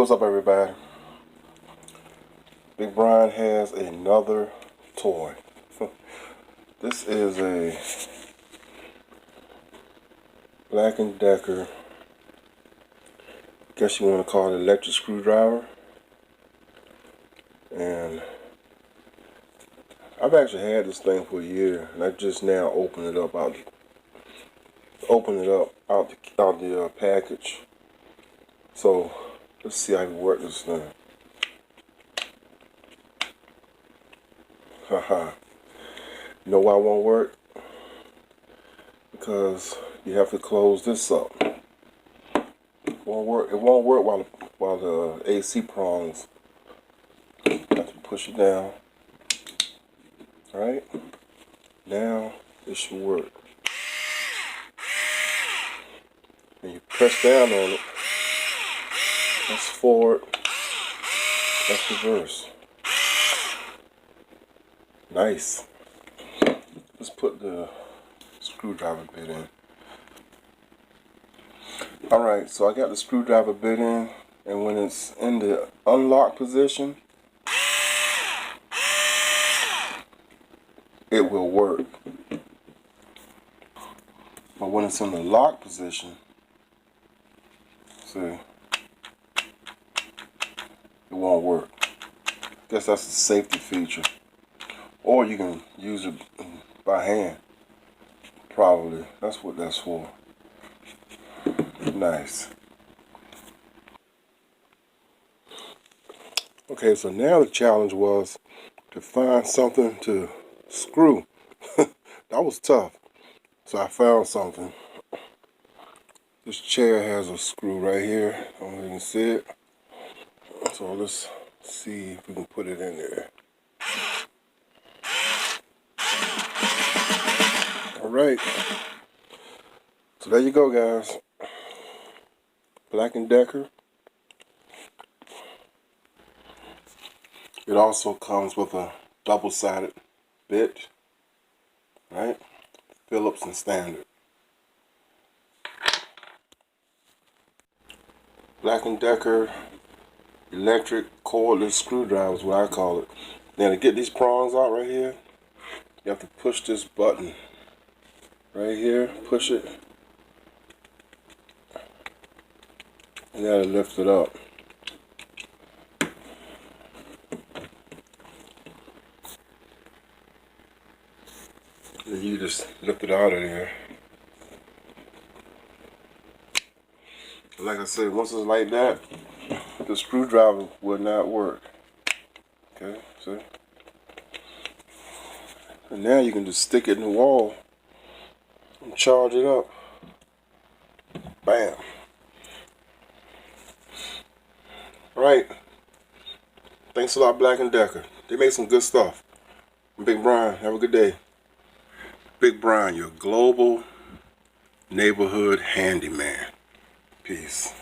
What's up, everybody? Big Brian has another toy. This is a Black & Decker, guess you want to call it electric screwdriver. And I've actually had this thing for a year, and I just now opened it up out the package. So let's see how you work this thing. Haha. You know why it won't work? Because you have to close this up. It won't work while the AC prongs. You have to push it down. Alright? Now it should work. And you press down on it. That's forward. That's reverse. Nice. Let's put the screwdriver bit in. Alright, so I got the screwdriver bit in, and when it's in the unlock position, it will work. But when it's in the lock position, see, it won't work. Guess that's a safety feature. Or you can use it by hand. Probably. That's what that's for. Nice. Okay, so now the challenge was to find something to screw. That was tough. So I found something. This chair has a screw right here. I don't know if you can see it. So let's see if we can put it in there. Alright. So there you go, guys. Black & Decker. It also comes with a double-sided bit, right? Phillips and standard. Black & Decker electric cordless screwdriver is what I call it. Now to get these prongs out right here, you have to push this button right here. Push it, and that'll lift it up. And you just lift it out of there. Like I said, once it's like that, the screwdriver will not work. Okay, see? And now you can just stick it in the wall and charge it up. Bam. Right. Thanks a lot, Black & Decker. They make some good stuff. I'm Big Brian. Have a good day. Big Brian, your global neighborhood handyman. Peace.